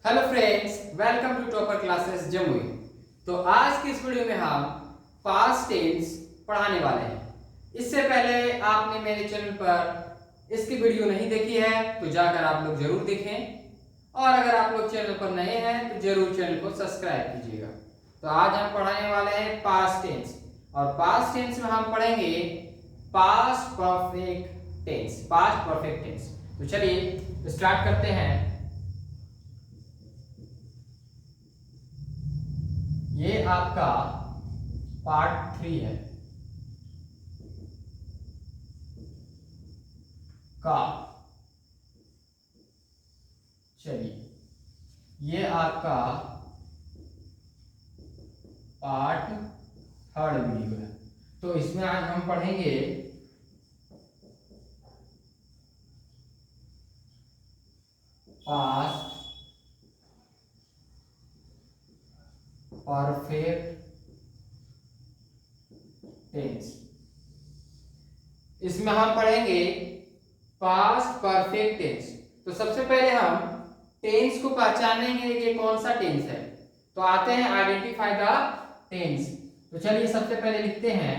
Hello friends, welcome to topper classes Jamui. तो आज की इस वीडियो में हम पास्ट टेंस पढ़ाने वाले हैं। इससे पहले आपने मेरे चैनल पर इसकी वीडियो नहीं देखी है तो जाकर आप लोग जरूर देखें, और अगर आप लोग चैनल पर नए हैं तो जरूर चैनल को सब्सक्राइब कीजिएगा। तो आज हम पढ़ाने वाले हैं पास्ट टेंस, और पास्ट टेंस में हम पढ़ेंगे past perfect tense. Past perfect tense. तो चलिए स्टार्ट करते हैं। ये आपका पार्ट 3 है का। चलिए ये आपका पार्ट 3 वीडियो है। तो इसमें आज हम पढ़ेंगे पास्ट परफेक्ट टेंस। इसमें हम पढ़ेंगे पास्ट परफेक्ट टेंस। तो सबसे पहले हम टेंस को पहचानेंगे कि कौन सा टेंस है। तो आते हैं आइडेंटिफाई द टेंस। तो चलिए सबसे पहले लिखते हैं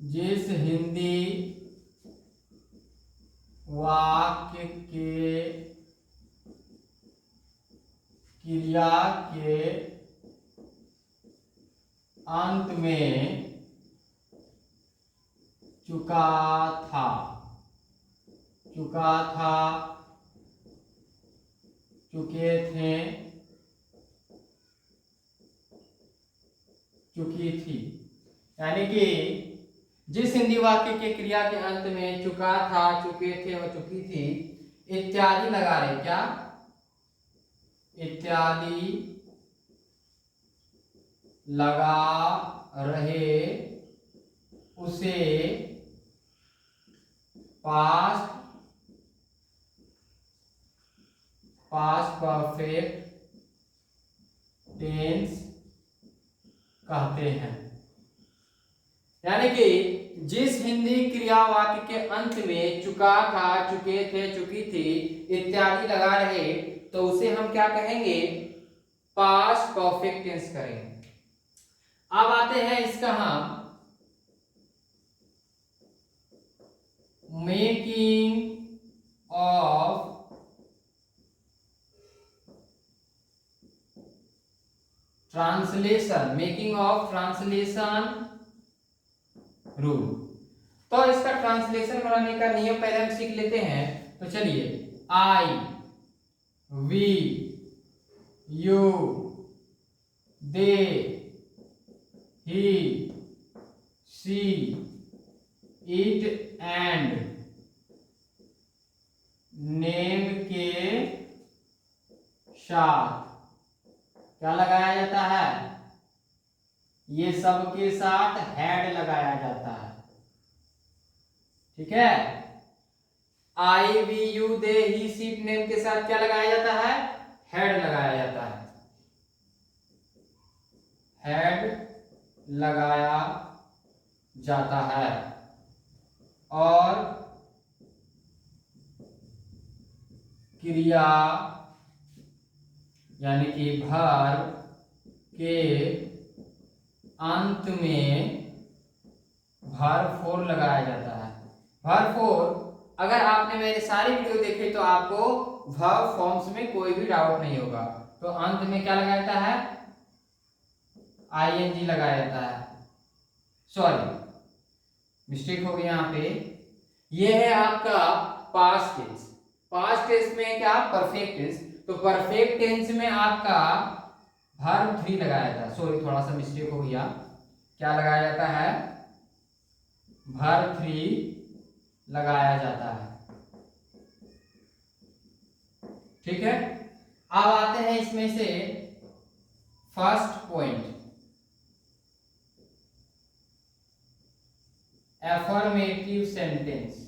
जिस हिंदी वाक्य के क्रिया के अंत में चुका था, चुके थे, चुकी थी। यानी कि जिस हिंदी वाक्य के क्रिया के अंत में चुका था, चुके थे और चुकी थी इत्यादि लगा रहे, क्या इत्यादि लगा रहे उसे पास्ट परफेक्ट टेंस कहते हैं। यानी कि जिस हिंदी क्रिया वाक्य के अंत में चुका था, चुके थे, चुकी थी इत्यादि लगा रहे तो उसे हम क्या कहेंगे, पास्ट परफेक्ट टेंस करेंगे। अब आते हैं इसका हम मेकिंग ऑफ ट्रांसलेशन रूल। तो इसका ट्रांसलेशन बनाने का नियम पहले हम सीख लेते हैं। तो चलिए, I, we, you, they, he, she, it and name के साथ क्या लगाया जाता है, ये सब के साथ हैड लगाया जाता है। ठीक है, I, we, you, they, he, she, it, name के साथ क्या लगाया जाता है, हैड लगाया जाता है। हैड लगाया जाता है। और क्रिया यानी कि वर्ब के अंत में वर्ब 4 लगाया जाता है। वर्ब 4, अगर आपने मेरे सारी वीडियो देखे तो आपको वर्ब फॉर्म्स में कोई भी डाउट नहीं होगा। तो अंत में क्या लगाया जाता है, आईएनजी लगाया जाता है। सॉरी, मिस्टेक हो गई यहाँ पे। ये है आपका पास्ट टेंस। पास्ट टेंस में क्या, परफेक्ट टेंस। तो परफेक्ट टेंस में आपका वर्ब 3 लगाया जाता है। सॉरी, थोड़ा सा मिस्टेक हो गया। क्या लगाया जाता है, वर्ब 3 लगाया जाता है। ठीक है, अब आते हैं इसमें से first point, affirmative sentence.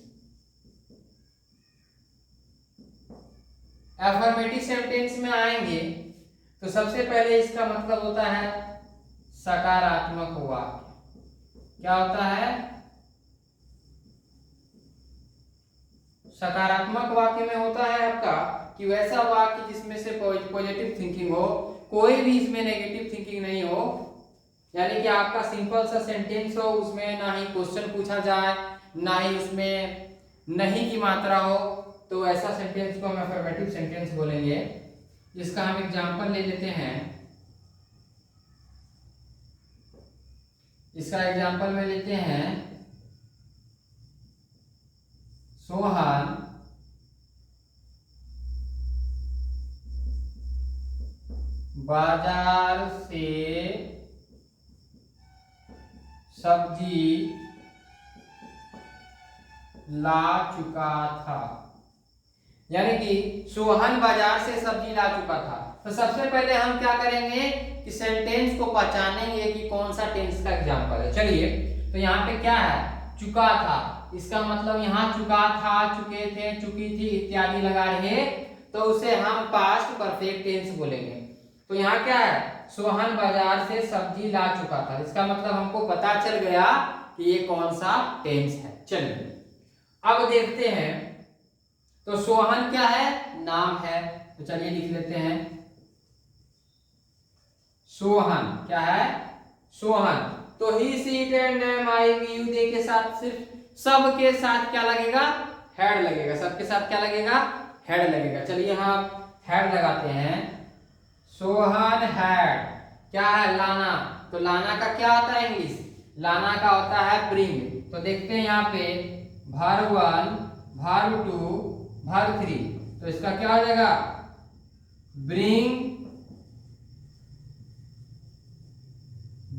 Affirmative sentence में आएंगे तो सबसे पहले इसका मतलब होता है सकारात्मक वाक्य। क्या होता है, सकारात्मक वाक्य में होता है आपका कि वैसा वाक्य जिसमें से पॉजिटिव थिंकिंग हो, कोई भी इसमें नेगेटिव थिंकिंग नहीं हो, यानी कि आपका सिंपल सा सेंटेंस हो, उसमें ना ही क्वेश्चन पूछा जाए ना ही उसमें नहीं की मात्रा हो, तो ऐसा सेंटेंस को हम अफर्मेटिव सेंटेंस बोलेंगे। इसका हम एग्जांपल ले लेते हैं। इसका एग्जांपल में लेते हैं, सोहन बाजार से सब्जी ला चुका था। यानी कि सोहन बाजार से सब्जी ला चुका था। तो सबसे पहले हम क्या करेंगे कि सेंटेंस को पहचानेंगे कि कौन सा टेंस का एग्जांपल है। चलिए, तो यहाँ पे क्या है, चुका था, इसका मतलब यहाँ चुका था, चुके थे, चुकी थी इत्यादि लगा रहे, तो उसे हम पास्ट परफेक्ट टेंस बोलेंगे। तो यहाँ क्या है, सोहन बाजार से सब्जी ला चुका था, इसका मतलब हमको पता चल गया कि ये कौन सा टेंस है। चलिए अब देखते हैं, तो सोहन क्या है, नाम है, तो चलिए लिख लेते हैं सोहन। क्या है, सोहन। तो he she it and I we you they के साथ सिर्फ सब के साथ क्या लगेगा, हेड लगेगा। सबके साथ क्या लगेगा, हेड लगेगा। चलिए यहाँ हेड लगाते हैं, सोहन हैड। क्या है, लाना। तो लाना का क्या होता है इंग्लिश, लाना का होता है ब्रिंग। तो देखते हैं यहाँ पे वर्ब 1, वर्ब 2, वर्ब 3, तो इसका क्या हो जाएगा, ब्रिंग,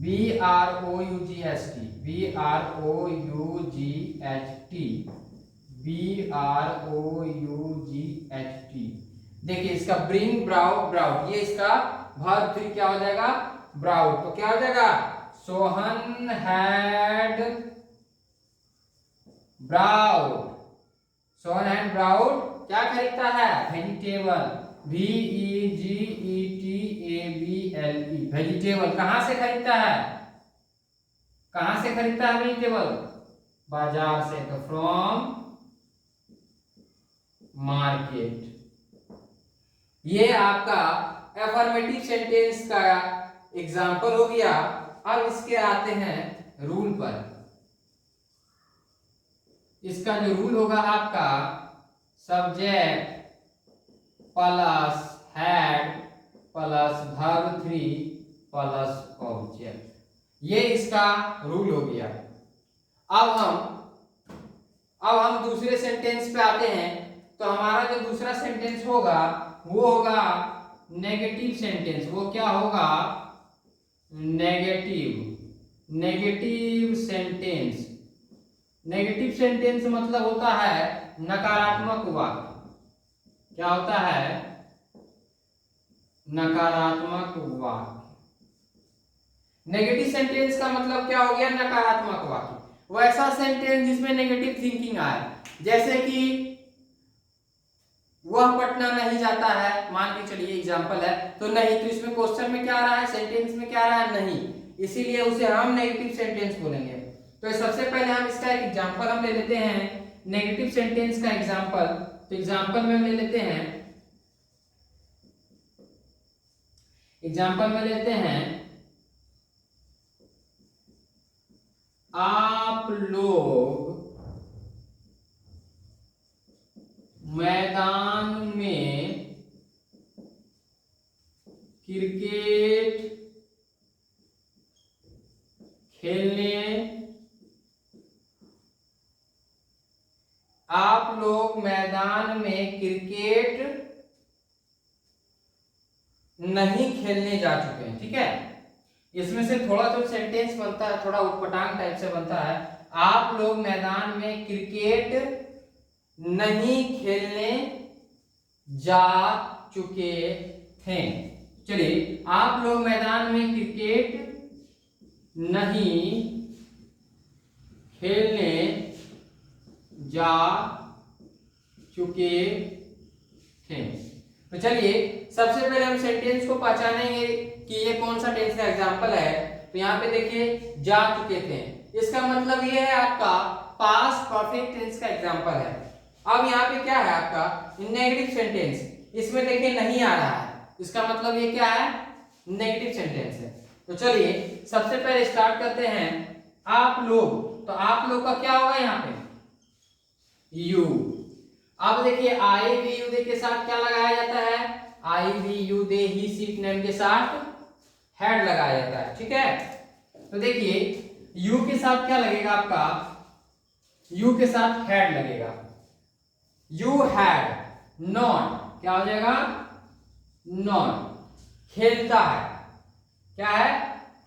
BROUGHT, BROUGHT। देखिए इसका ब्रिंग ब्राउड, ये इसका वर्ब 3 क्या हो जाएगा, ब्राउड। तो क्या हो जाएगा, Sohan had brought. Sohan had brought क्या खरीदता है, वेजिटेबल, VEGETABLE, वेजिटेबल। कहां से खरीदता है, कहां से खरीदता है वेजिटेबल, बाजार से, तो फ्रॉम मार्केट। ये आपका अफर्मेटिव सेंटेंस का एग्जाम्पल हो गया। अब इसके आते हैं रूल पर। इसका जो रूल होगा आपका, subject plus had plus verb 3 plus object, ये इसका रूल हो गया। अब हम दूसरे सेंटेंस पे आते हैं। तो हमारा जो दूसरा सेंटेंस होगा वो होगा नेगेटिव सेंटेंस। वो क्या होगा, नेगेटिव सेंटेंस। नेगेटिव सेंटेंस मतलब होता है नकारात्मक वाक्य। क्या होता है, नकारात्मक वाक्य। नेगेटिव सेंटेंस का मतलब क्या हो गया, नकारात्मक वाक्य। वैसा सेंटेंस जिसमें नेगेटिव थिंकिंग आए, जैसे कि वह पटना नहीं जाता है, मान के चलिए एग्जांपल है, तो नहीं, तो इसमें क्वेश्चन में क्या आ रहा है, सेंटेंस में क्या आ रहा है, नहीं, इसीलिए उसे हम नेगेटिव सेंटेंस बोलेंगे। तो सबसे पहले हम इसका एक एग्जांपल हम ले लेते हैं, नेगेटिव सेंटेंस का एग्जांपल। तो एग्जांपल में हम ले लेते हैं, आप लोग मैदान में क्रिकेट खेलने, आप लोग मैदान में क्रिकेट नहीं खेलने जा चुके हैं। ठीक है, इसमें से थोड़ा जो सेंटेंस बनता है थोड़ा उटपटांग टाइप से बनता है। आप लोग मैदान में क्रिकेट नहीं खेलने जा चुके थे। चलिए, आप लोग मैदान में क्रिकेट नहीं खेलने जा चुके थे। तो चलिए सबसे पहले हम सेंटेंस को पहचानेंगे कि ये कौन सा टेंस का एग्जांपल है। तो यहाँ पे देखिए, जा चुके थे, इसका मतलब ये है आपका पास्ट परफेक्ट टेंस का एग्जांपल है। अब यहाँ पे क्या है आपका नेगेटिव सेंटेंस, इसमें देखिए नहीं आ रहा है, इसका मतलब ये क्या है, नेगेटिव सेंटेंस है। तो चलिए सबसे पहले स्टार्ट करते हैं आप लोग। तो आप लोग का क्या होगा यहाँ पे, यू। अब देखिए आई वी यू दे के साथ क्या लगाया जाता है, I we you they he she it name के साथ हैड लगाया जाता है, ठीक है। तो देखिए यू के साथ क्या लगेगा आपका, यू के साथ हैड लगेगा, यू हैड नॉट, क्या हो जाएगा, नॉट। खेलता है, क्या है,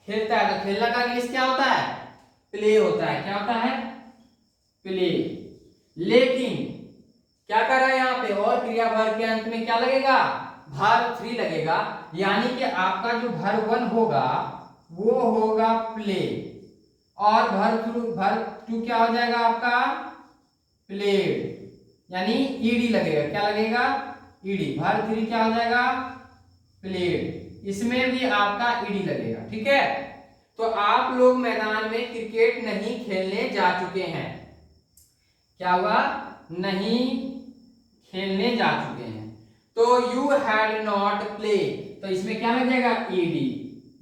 खेलता है। तो खेलना का इंग्लिश क्या होता है, प्ले होता है, क्या होता है, प्ले। लेकिन क्या कर रहा है यहाँ पे, और क्रिया भर के अंत में क्या लगेगा, verb 3 लगेगा, यानी कि आपका जो verb 1 होगा वो होगा प्ले, और verb 2 क्या हो जाएगा आपका, प्लेड, यानी ईडी लगेगा, क्या लगेगा, ईडी। verb 3 क्या हो जाएगा, प्लेड, इसमें भी आपका ईडी लगेगा, ठीक है। तो आप लोग मैदान में क्रिकेट नहीं खेलने जा चुके हैं, क्या हुआ, नहीं खेलने जा चुके हैं। तो यू हैड नॉट प्ले, तो इसमें क्या लग जाएगा, ED,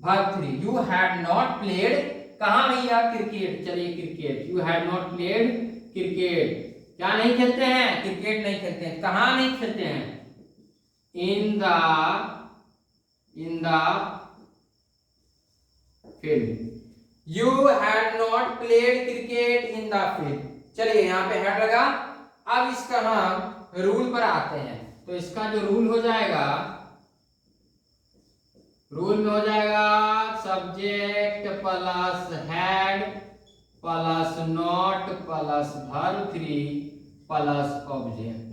verb 3। You had not played, कहां भैया, क्रिकेट, चलिए cricket, you had not played cricket, क्या नहीं खेलते हैं, क्रिकेट नहीं खेलते हैं, कहां नहीं खेलते हैं, in the field. You had not played cricket in the field. चलिए यहाँ पे हैड लगा। अब इसका हम रूल पर आते हैं। तो इसका जो रूल हो जाएगा, रूल में हो जाएगा subject plus had plus not plus verb 3 plus object,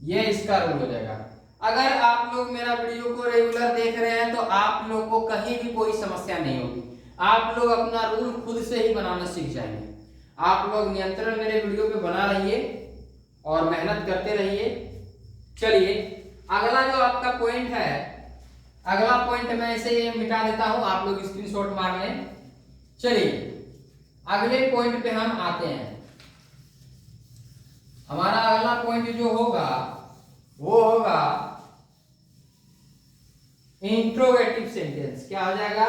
ये इसका रूल हो जाएगा। अगर आप लोग मेरा वीडियो को रेगुलर देख रहे हैं तो आप लोग को कहीं भी कोई समस्या नहीं होगी, आप लोग अपना रूल खुद से ही बनाना सीख जाएंगे। आप लोग नियंत्रण मेरे वीडियो पे बना रहिए और मेहनत करते रहिए। चलिए अगला जो आपका पॉइंट है, अगला पॉइंट मैं इसे मिटा देता हूं, आप लोग स्क्रीनशॉट मार लें। चलिए अगले पॉइंट पे हम आते हैं। हमारा अगला पॉइंट जो होगा वो होगा इंट्रोगेटिव सेंटेंस। क्या हो जाएगा,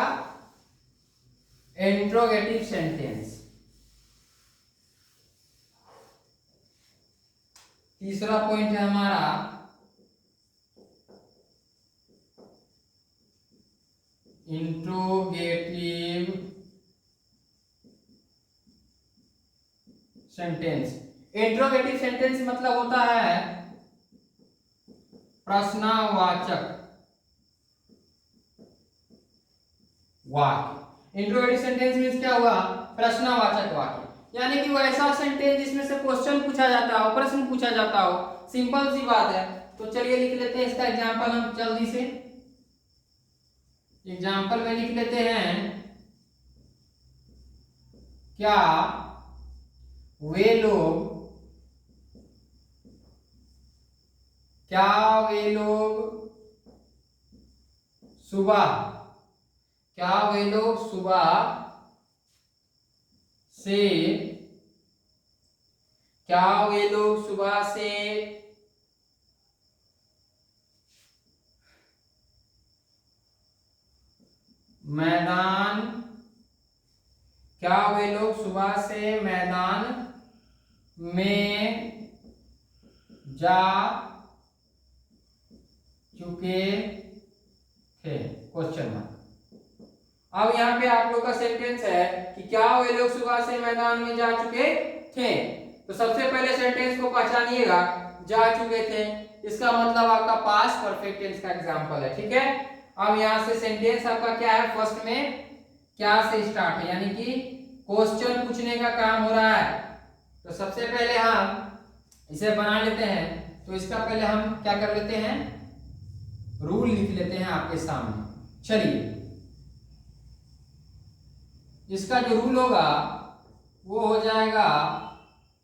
इंट्रोगेटिव सेंटेंस। तीसरा पॉइंट है हमारा इंट्रोगेटिव सेंटेंस। इंट्रोगेटिव सेंटेंस मतलब होता है प्रश्नवाचक वाक्य। इंट्रोगेटिव सेंटेंस मींस क्या हुआ, प्रश्नवाचक वाक्य, यानी कि वो ऐसा सेंटेंस जिसमें से क्वेश्चन पूछा जाता हो, प्रश्न पूछा जाता हो। सिंपल सी बात है। तो चलिए लिख लेते हैं इसका एग्जांपल हम जल्दी से। एग्जांपल में लिख लेते हैं, क्या वे लोग सुबह, क्या वे लोग सुबह से, क्या वे लोग सुबह से मैदान, क्या वे लोग सुबह से मैदान में जा चुके थे, क्वेश्चन मार्क। अब यहाँ पे आप लोग का सेंटेंस है कि क्या वे लोग सुबह से मैदान में जा चुके थे। तो सबसे पहले सेंटेंस को पहचानिएगा, जा चुके थे, इसका मतलब आपका पास्ट परफेक्ट टेंस का एग्जांपल है, ठीक है। अब यहां से सेंटेंस आपका क्या है, फर्स्ट में क्या से स्टार्ट है, यानी कि क्वेश्चन पूछने का काम हो रहा है। तो सबसे पहले हम इसे बना लेते हैं। तो इसका पहले हम क्या कर लेते हैं, रूल लिख लेते हैं आपके सामने। चलिए इसका जो रूल होगा वो हो जाएगा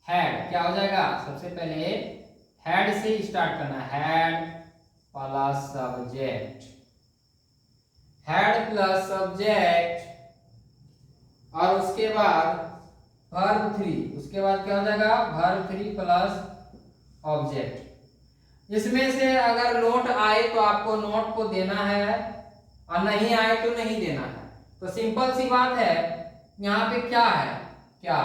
हैड। क्या हो जाएगा, सबसे पहले हैड से स्टार्ट करना, had plus subject, had plus subject, और उसके बाद verb 3, उसके बाद क्या हो जाएगा verb 3 प्लस ऑब्जेक्ट। इसमें से अगर नोट आए तो आपको नोट को देना है और नहीं आए तो नहीं देना है। तो सिंपल सी बात है, यहाँ पे क्या है, क्या,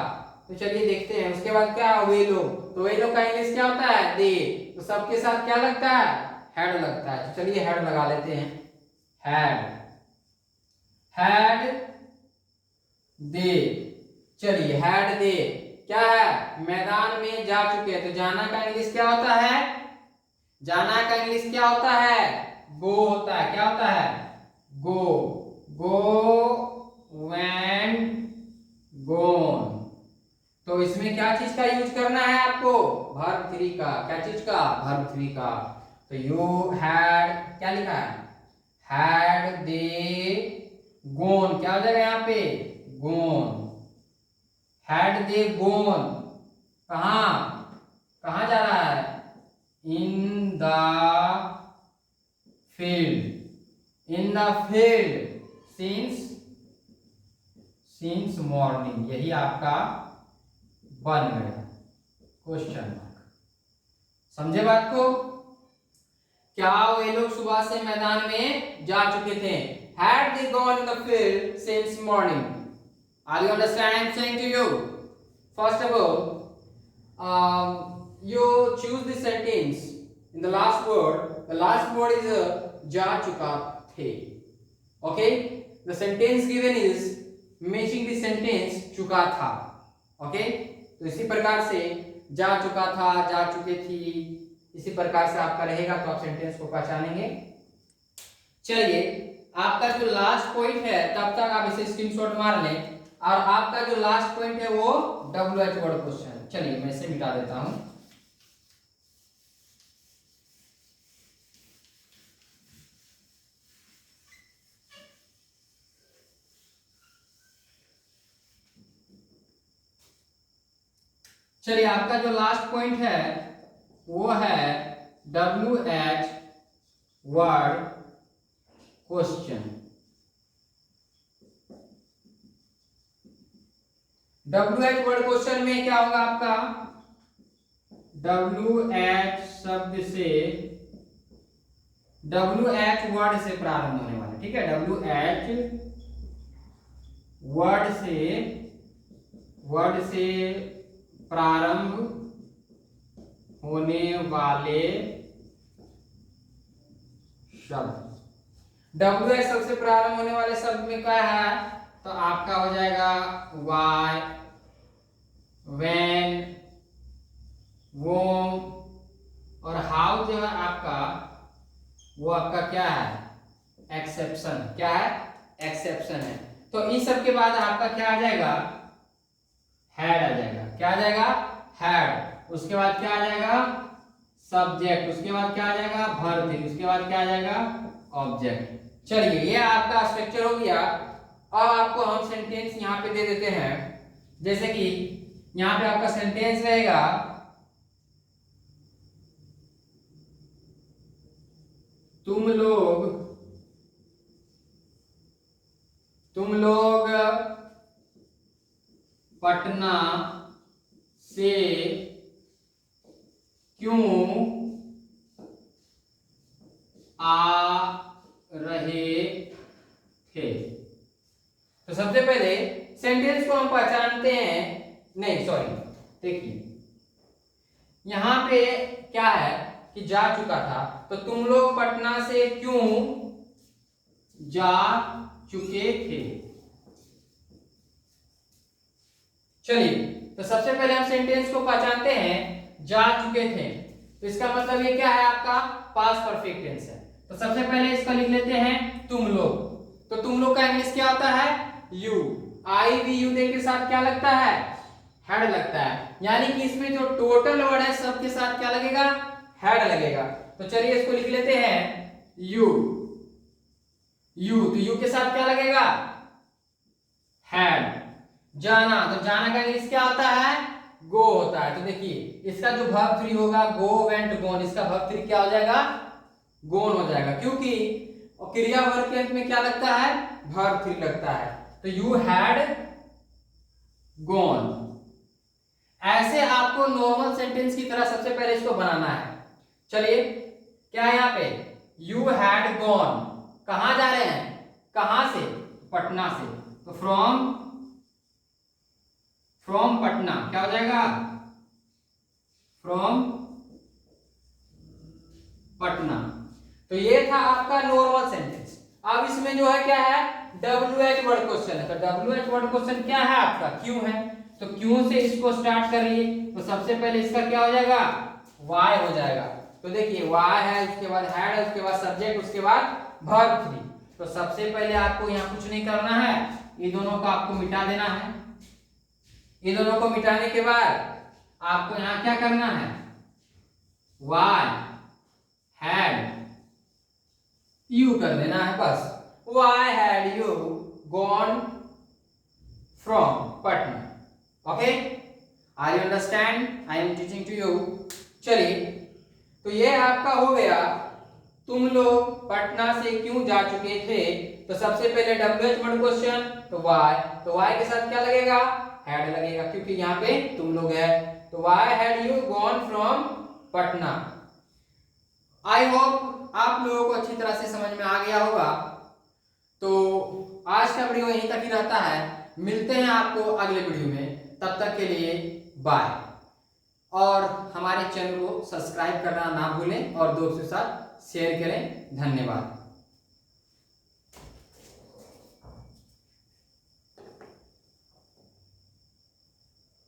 तो चलिए देखते हैं। उसके बाद क्या, वे लोग, तो वे लोग का इंग्लिश क्या होता है, दे। तो सबके साथ क्या लगता है, हैड लगता है। तो चलिए हैड लगा लेते हैं, हैड, हैड दे। चलिए हैड दे क्या है, मैदान में जा चुके। तो जाना का इंग्लिश क्या होता है, जाना का इंग्लिश क्या होता है, गो होता है। क्या होता है, गो, गो, वेंट, गोन। तो इसमें क्या चीज का यूज करना है आपको, वर्ब 3 का। क्या चीज का, वर्ब 3 का। तो यू हैड, क्या लिखा है, हैड दे गोन, क्या हो जाएगा यहाँ पे, गोन। हैड दे गोन, कहां, कहां जा रहा है, in the field, in the field, since morning. यही आपका बन गया क्वेश्चन मार्क। समझे बात को, क्या वे लोग सुबह से मैदान में जा चुके थे, had they gone in the field since morning? Are you understand I'm saying to you? First of all, you choose the sentence in the last word. The last word is जा चुका थे. Okay, the sentence given is matching the sentence चुका था. Okay, तो इसी प्रकार से जा चुका था, जा चुके थी, इसी प्रकार से आपका रहेगा। तो आप सेंटेंस को पहचानेंगे। चलिए, आपका जो लास्ट पॉइंट है तब तक आप इसे स्क्रीनशॉट मार लें, और आपका जो लास्ट पॉइंट है वो WH वर्ड क्वेश्चन। चलिए मैं इसे मिटा देता हूं। चलिए, आपका जो लास्ट पॉइंट है वो है WH word question. WH word question में क्या होगा आपका, WH शब्द से, WH वर्ड से प्रारंभ होने वाले, ठीक है, WH वर्ड से प्रारंभ होने वाले शब्द। WH सबसे प्रारंभ होने वाले शब्द में क्या है, तो आपका हो जाएगा वाई, व्हेन, वोम, और हाउ जो है आपका, वो आपका क्या है, एक्सेप्शन। क्या है, एक्सेप्शन है। तो इस सब के बाद आपका क्या आ जाएगा, हैड आ जाएगा। क्या आ जाएगा, हैड। उसके बाद क्या आ जाएगा, सब्जेक्ट। उसके बाद क्या आ जाएगा, वर्ब। उसके बाद क्या आ जाएगा, ऑब्जेक्ट। चलिए, ये आपका स्ट्रक्चर हो गया। अब आपको हम सेंटेंस यहाँ पे दे देते हैं। जैसे कि यहाँ पे आपका सेंटेंस रहेगा, तुम लोग पटना से क्यों आ रहे थे। तो सबसे पहले सेंटेंस को हम पहचानते हैं, नहीं सॉरी, देखिए यहां पे क्या है कि जा चुका था, तो तुम लोग पटना से क्यों जा चुके थे। चलिए, तो सबसे पहले हम सेंटेंस को पहचानते हैं, जा चुके थे। तो इसका मतलब ये क्या है, आपका पास्ट परफेक्ट टेंस है। तो सबसे पहले इसका लिख लेते हैं तुम लोग। तो तुम लोग का इंग्लिश क्या होता है, you. I we you they के साथ क्या लगता है, हेड लगता है। यानी कि इसमें जो टोटल वर्ड है सबके साथ क्या लगेगा, हेड लगेगा। तो चलिए इसको लिख लेते हैं यू, यू। तो यू के साथ क्या लगेगा, हैड। जाना, तो जाना का इंग्लिश क्या होता है, गो होता है। तो देखिए इसका जो वर्ब 3 होगा, गो, वेंट, गोन, इसका वर्ब 3 क्या हो जाएगा, गोन हो जाएगा। क्योंकि क्रिया वर्ग के अंत में क्या लगता है, वर्ब 3 लगता है। तो यू हैड गोन। ऐसे आप आपको नॉर्मल सेंटेंस की तरह सबसे पहले इसको बनाना है। चलिए, क्या है यहाँ पे, यू हैड गॉन, कहां जा रहे हैं, कहां से, पटना से, तो फ्रॉम पटना क्या हो जाएगा, फ्रॉम पटना। तो ये था आपका नॉर्मल सेंटेंस। अब इसमें जो है क्या है, WH वर्ड क्वेश्चन है। तो WH वर्ड क्वेश्चन क्या है आपका, क्यों है, तो क्यों से इसको स्टार्ट करिए। तो सबसे पहले इसका क्या हो जाएगा, वाई हो जाएगा। तो देखिए वाई है, उसके बाद हैड है, उसके बाद सब्जेक्ट, उसके बाद वर्ब 3। तो सबसे पहले आपको यहाँ कुछ नहीं करना है, ये दोनों को आपको मिटा देना है। ये दोनों को मिटाने के बाद आपको यहाँ क्या करना है, वाई हैड यू कर देना है बस। Why had you gone from Patna? Okay? Are you understand? I am teaching to you. चलिए, तो ये आपका हो गया, तुम लोग पटना से क्यों जा चुके थे। तो सबसे पहले WH वर्ड क्वेश्चन, तो why, तो why के साथ क्या लगेगा, had लगेगा, क्योंकि यहाँ पे तुम लोग है। तो why had you gone from Patna? I hope आप लोगों को अच्छी तरह से समझ में आ गया होगा। तो आज का वीडियो यहीं तक ही रहता है, मिलते हैं आपको अगले वीडियो में, तब तक के लिए बाय। और हमारे चैनल को सब्सक्राइब करना ना भूलें और दोस्तों के साथ शेयर करें। धन्यवाद।